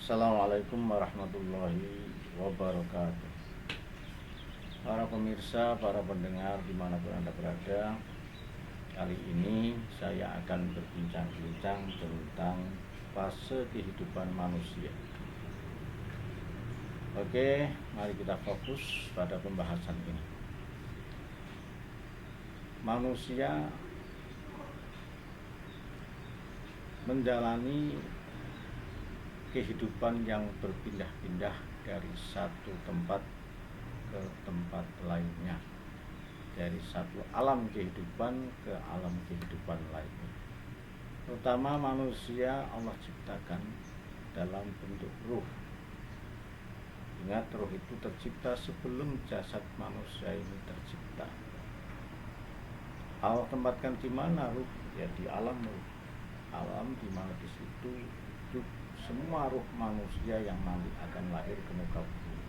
Assalamualaikum warahmatullahi wabarakatuh. Para pemirsa, para pendengar dimanapun Anda berada, kali ini saya akan berbincang-bincang tentang fase kehidupan manusia. Oke, mari kita fokus pada pembahasan ini. Manusia menjalani kehidupan yang berpindah-pindah dari satu tempat ke tempat lainnya, dari satu alam kehidupan ke alam kehidupan lainnya. Terutama manusia Allah ciptakan dalam bentuk ruh. Ingat, ruh itu tercipta sebelum jasad manusia ini tercipta. Allah tempatkan di mana ruh? Ya di alam ruh. Alam di mana di situ hidup semua ruh manusia yang nanti akan lahir ke muka bumi.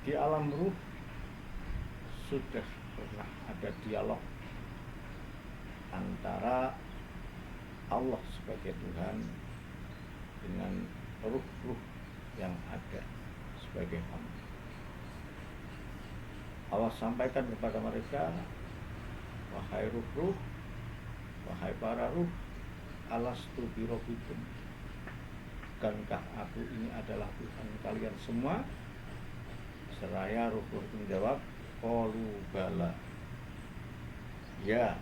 Di alam ruh sudah pernah ada dialog antara Allah sebagai Tuhan dengan ruh-ruh yang ada sebagai hamba. Allah sampaikan kepada mereka, wahai ruh-ruh, wahai para ruh, alastu birabbikum, bukankah aku ini adalah Tuhan kalian semua? Seraya ruh-ruh menjawab, qalu bala, ya,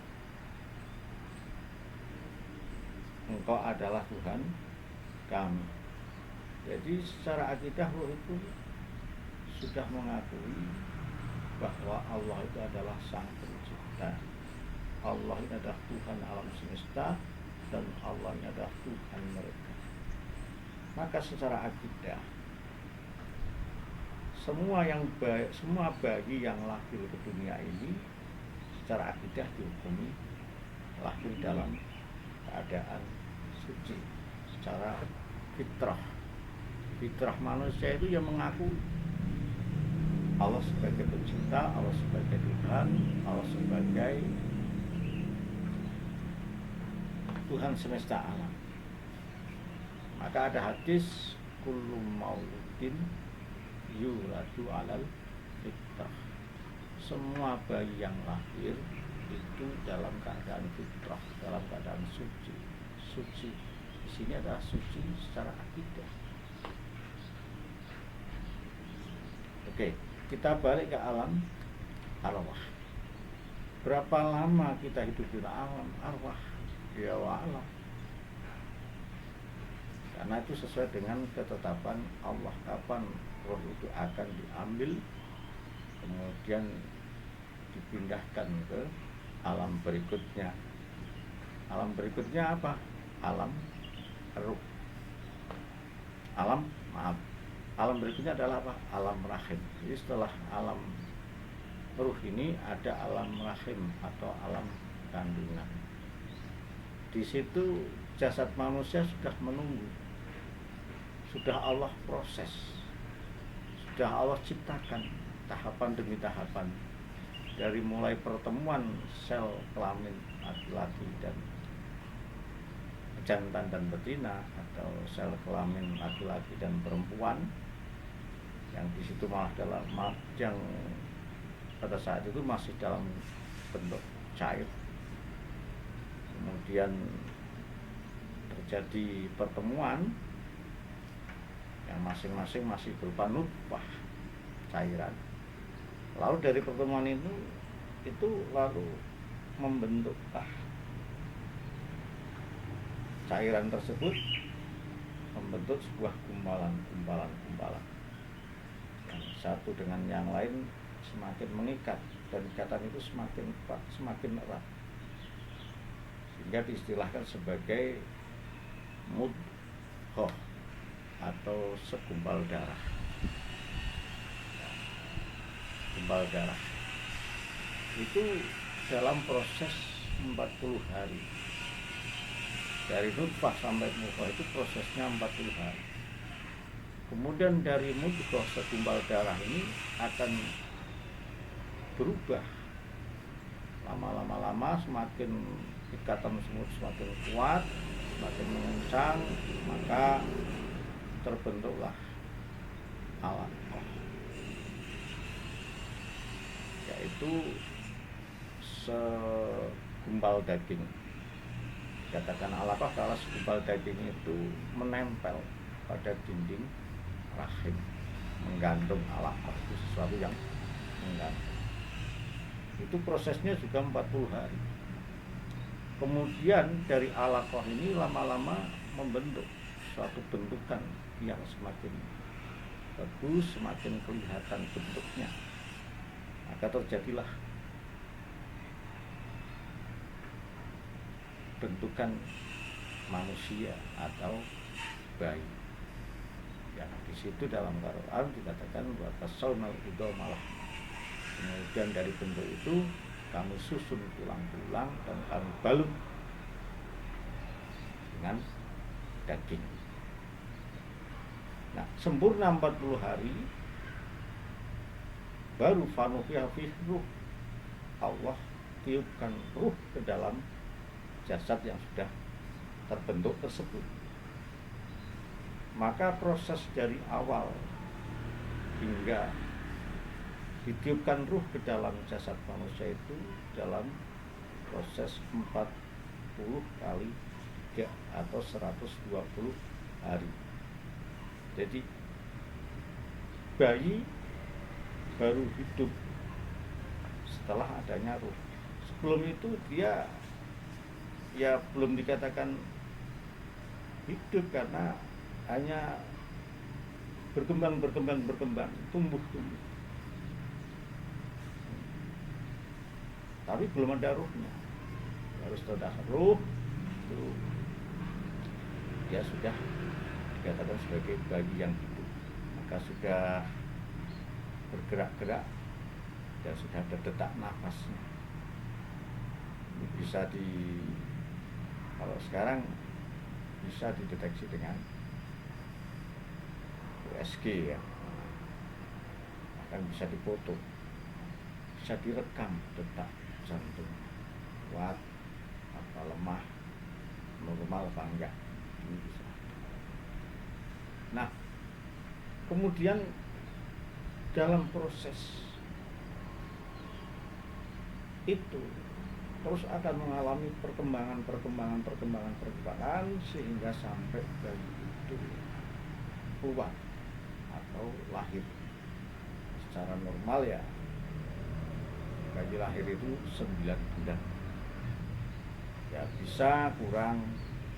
engkau adalah Tuhan kami. Jadi secara akidah ruh itu sudah mengakui bahwa Allah itu adalah Sang Pencipta, Allah ini adalah Tuhan alam semesta, dan Allah ini adalah Tuhan mereka. Maka secara akidah semua bayi yang lahir ke dunia ini secara akidah dihukumi lahir dalam keadaan suci secara fitrah. Fitrah manusia itu yang mengaku Allah sebagai pencipta, Allah sebagai Tuhan, Allah sebagai Tuhan semesta alam. Maka ada hadis, kullu mauludin yuladu alal fitrah. Semua bayi yang lahir itu dalam keadaan fitrah, dalam keadaan suci. Suci di sini adalah suci secara akidah. Oke, kita balik ke alam arwah. Berapa lama kita hidup di alam arwah? Ya wa'alam. Karena itu sesuai dengan ketetapan Allah kapan roh itu akan diambil, kemudian dipindahkan ke alam berikutnya. Alam berikutnya apa? Alam ruh. Alam berikutnya adalah apa? Alam rahim. Jadi setelah alam ruh ini ada alam rahim atau alam kandungan. Di situ jasad manusia sudah menunggu, sudah Allah proses, sudah Allah ciptakan tahapan demi tahapan, dari mulai pertemuan sel kelamin laki-laki dan jantan dan betina, atau sel kelamin laki-laki dan perempuan, yang di situ malah yang pada saat itu masih dalam bentuk cair. Kemudian terjadi pertemuan yang masing-masing masih berupa nutfah, cairan. Lalu dari pertemuan itu lalu membentukkah cairan tersebut membentuk sebuah gumpalan yang satu dengan yang lain semakin mengikat, dan ikatan itu semakin kuat, semakin erat, sehingga diistilahkan sebagai mudghah atau segumpal darah. Gumpal darah itu dalam proses 40 hari. Dari nutfah sampai mudghah itu prosesnya 40 hari. Kemudian dari mudghah segumpal darah ini akan berubah lama-lama, semakin ikatan semut semakin kuat, semakin mengencang, maka terbentuklah alaqah, yaitu segumpal daging. Katakan alaqah kalau segumpal daging itu menempel pada dinding rahim, menggantung. Alaqah itu sesuatu yang menggantung. Itu prosesnya juga 40 hari. Kemudian dari alaqah ini lama-lama membentuk suatu bentukan yang semakin bagus, semakin kelihatan bentuknya. Maka terjadilah bentukan manusia atau bayi. Ya, di situ dalam Quran dikatakan wa tasawnal idomalah. Kemudian dari bentuk itu kami susun tulang-tulang dan kami balut dengan daging. Nah, sempurna 40 hari baru fanufiha fihi ruh. Allah tiupkan ruh ke dalam jasad yang sudah terbentuk tersebut. Maka proses dari awal hingga ditiupkan ruh ke dalam jasad manusia itu dalam proses 40 kali 3 atau 120 hari. Jadi bayi baru hidup setelah adanya ruh. Sebelum itu dia ya belum dikatakan hidup karena hanya berkembang, tumbuh. Tapi belum ada ruhnya. Harus ada ruh, itu dia sudah dikatakan sebagai bayi yang hidup. Maka sudah bergerak-gerak dan sudah ada detak nafasnya. Bisa kalau sekarang bisa dideteksi dengan USG ya, akan bisa dipoto, bisa direkam detak jantung, kuat apa lemah, normal apa enggak, ini bisa. Nah, kemudian dalam proses itu terus akan mengalami perkembangan sehingga sampai bayi itu keluar atau lahir. Secara normal ya bayi lahir itu 9 bulan. Ya bisa kurang,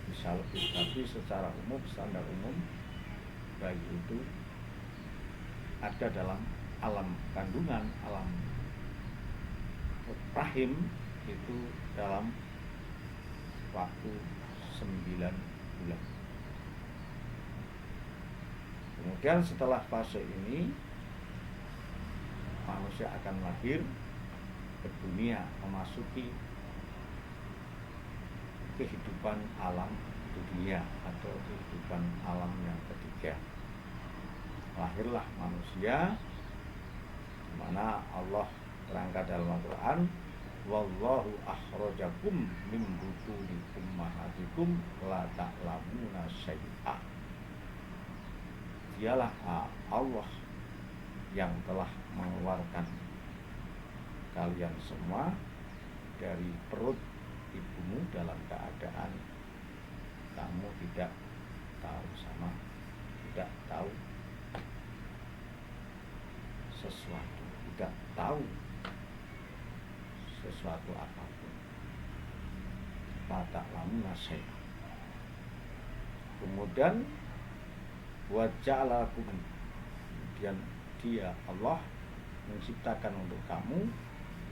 bisa lebih, tapi secara umum, standar umum bayi itu ada dalam alam kandungan, alam rahim itu dalam waktu 9 bulan. Kemudian setelah fase ini manusia akan lahir ke dunia, memasuki kehidupan alam dunia atau kehidupan alam yang ketiga. Lahirlah manusia, di mana Allah terangkat dalam Al-Quran, wallahu akhrajakum min butuni ummahatikum la ta'lamuna syai'a. Dialah Allah yang telah mengeluarkan kalian semua dari perut ibumu dalam keadaan kamu tidak tahu tidak tahu sesuatu, tidak tahu sesuatu apapun. La ta'lamuna syai'a. Kemudian wa ja'alakum, kemudian dia Allah menciptakan untuk kamu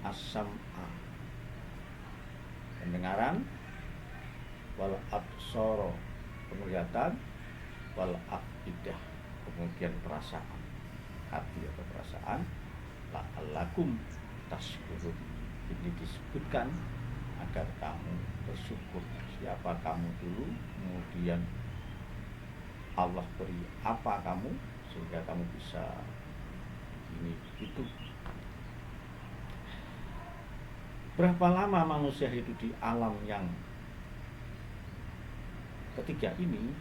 as-sam'a, pendengaran, wal absara, penglihatan, wal afidah, kemudian perasaan, hati atau perasaan. La'allakum tashkurun, ini disebutkan agar kamu bersyukur. Siapa kamu dulu, kemudian Allah beri apa kamu sehingga kamu bisa ini itu. Berapa lama manusia hidup di alam yang ketiga ini?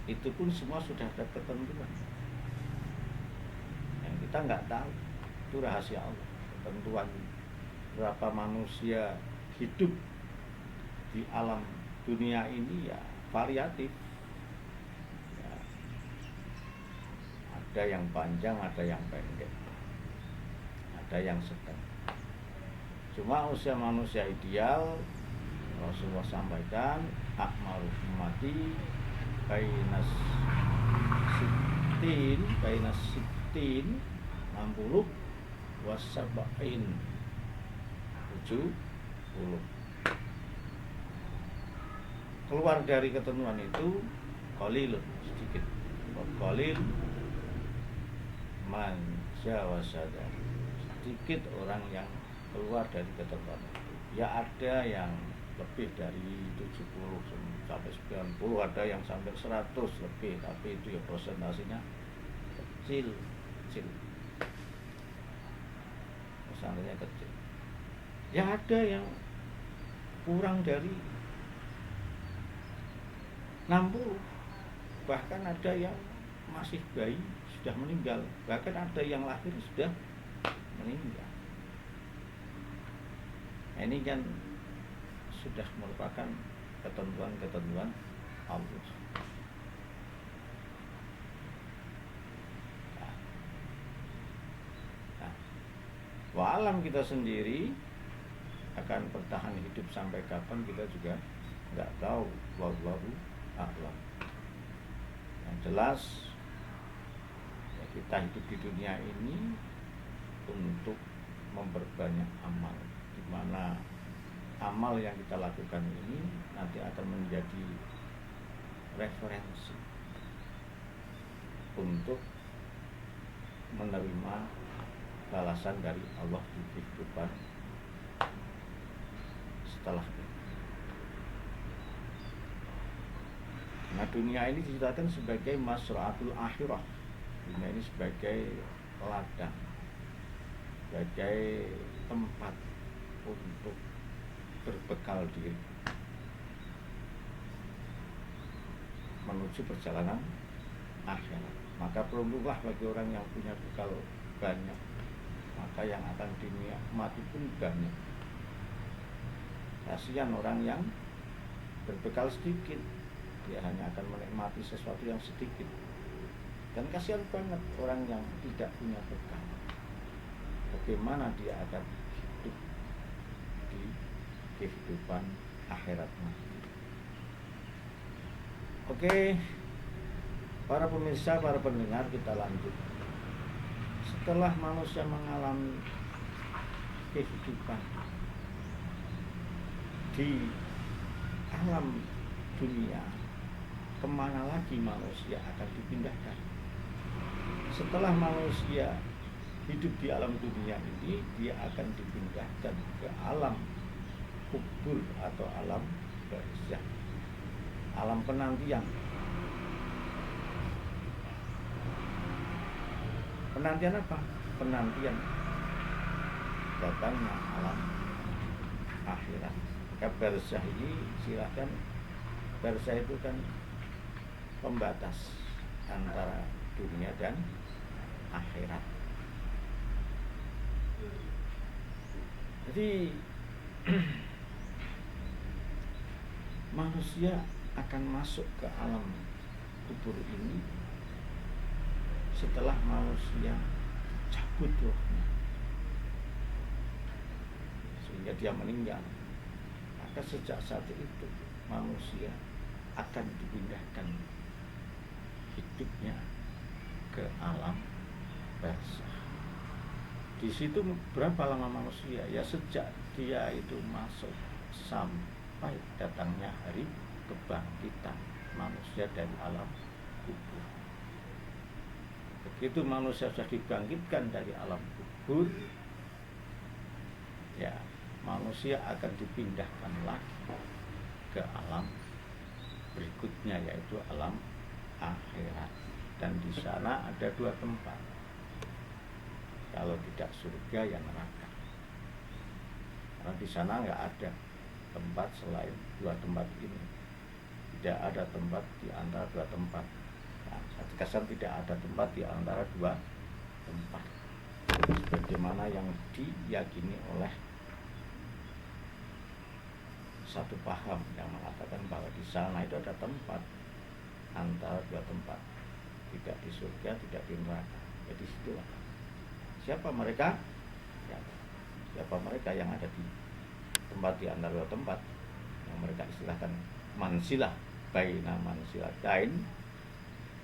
itu pun semua sudah ada ketentuan yang kita nggak tahu. Itu rahasia Allah, ketentuan berapa manusia hidup di alam dunia ini ya variatif ya, ada yang panjang, ada yang pendek, ada yang sedang. Cuma usia manusia ideal Rasulullah sampaikan akmal ummati bainas sittin 60 wasabain 70. Keluar dari ketentuan itu qalilun, sedikit. Qalil man jawazada, sedikit orang yang keluar dari ketentuan itu. Ya ada yang lebih dari 70 sampai 90, ada yang sampai 100 lebih, tapi itu ya prosentasinya kecil. Persentasenya kecil. Ya ada yang kurang dari 60, bahkan ada yang masih bayi sudah meninggal, bahkan ada yang lahir sudah meninggal. Ini kan sudah merupakan ketentuan-ketentuan Allah. Alam kita sendiri akan bertahan hidup sampai kapan kita juga nggak tahu. Wallahu a'lam. Yang jelas ya, kita hidup di dunia ini untuk memperbanyak amal, di mana amal yang kita lakukan ini nanti akan menjadi referensi untuk menerima balasan dari Allah di kehidupan setelah ini. Nah, dunia ini diceritakan sebagai masra'atul akhirah. Dunia ini sebagai ladang, sebagai tempat untuk berbekal diri menuju perjalanan akhirat. Maka beruntunglah bagi orang yang punya bekal banyak, maka yang akan dinikmati pun banyak. Kasihan orang yang berbekal sedikit, dia hanya akan menikmati sesuatu yang sedikit. Dan kasihan banget orang yang tidak punya bekal, bagaimana dia akan hidup di kehidupan akhirat nanti. Oke, para pemirsa, para pendengar, kita lanjut. Setelah manusia mengalami kehidupan di alam dunia, kemana lagi manusia akan dipindahkan? Setelah manusia hidup di alam dunia ini, dia akan dipindahkan ke alam kubur atau alam barzakh, alam penantian. Penantian apa? Penantian datangnya alam akhirat. Maka barzakh ini silakan, barzakh itu kan pembatas antara dunia dan akhirat. Jadi manusia akan masuk ke alam kubur ini setelah manusia cabut rohnya sehingga dia meninggal. Maka sejak saat itu manusia akan dipindahkan hidupnya ke alam barzakh. Di situ berapa lama manusia? Ya sejak dia itu masuk sampai datangnya hari kebangkitan manusia dari alam kubur. Begitu manusia sudah dibangkitkan dari alam kubur, ya manusia akan dipindahkan lagi ke alam berikutnya, yaitu alam akhirat. Dan di sana ada dua tempat, kalau tidak surga ya neraka. Karena di sana nggak ada tempat selain dua tempat ini. tidak ada tempat di antara dua tempat. Nah, saya tegaskan tidak ada tempat di antara dua tempat. Sebagaimana yang diyakini oleh satu paham yang mengatakan bahwa di sana itu ada tempat antara dua tempat, tidak di surga, tidak di neraka. Jadi situlah. Siapa mereka? Ya, siapa mereka yang ada di tempat di antara dua tempat yang mereka istilahkan mansilah baina mansilatain.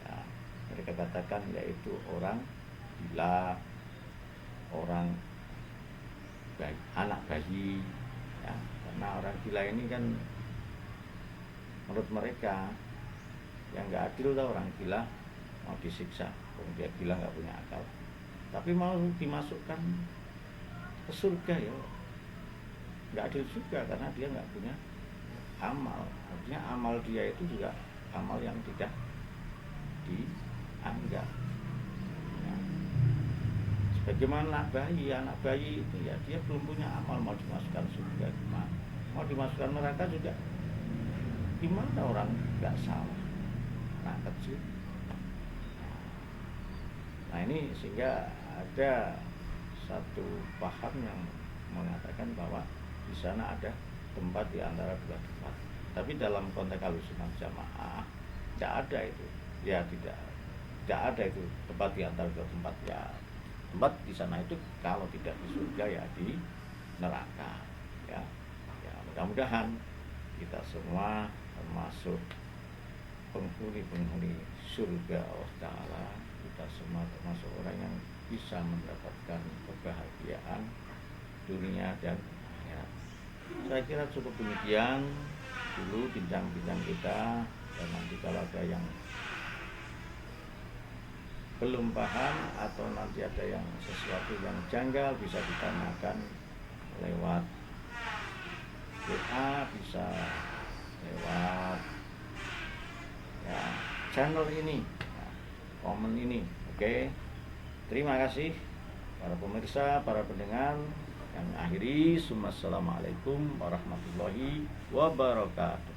Ya, mereka katakan yaitu orang gila, orang bayi, anak bayi. Ya, karena orang gila ini kan menurut mereka yang nggak adil lah, orang gila mau disiksa, dia gila nggak punya akal, tapi mau dimasukkan ke surga ya nggak adil juga karena dia nggak punya amal. Artinya amal dia itu juga amal yang tidak dianggap. Ya. Sebagaimana anak bayi itu ya dia belum punya amal, mau dimasukkan surga gimana? Mau dimasukkan neraka juga gimana? Orang nggak salah, anak kecil. Nah ini sehingga ada satu paham yang mengatakan bahwa di sana ada tempat di antara dua tempat. Tapi dalam konteks Ahlussunnah Jamaah tidak ada itu. Ya tidak ada itu tempat di antara dua tempat. Ya tempat di sana itu kalau tidak di surga ya di neraka. Ya mudah-mudahan kita semua termasuk penghuni surga Allah Ta'ala, kita semua termasuk orang yang bisa mendapatkan kebahagiaan dunia dan akhirat. Saya kira cukup demikian dulu bincang-bincang kita, dan nanti kalau ada yang belum paham atau nanti ada yang sesuatu yang janggal bisa ditanyakan lewat WA, bisa lewat ya, channel ini, ya, komen ini. Oke. Terima kasih para pemirsa, para pendengar. Yang akhiri, assalamualaikum warahmatullahi wabarakatuh.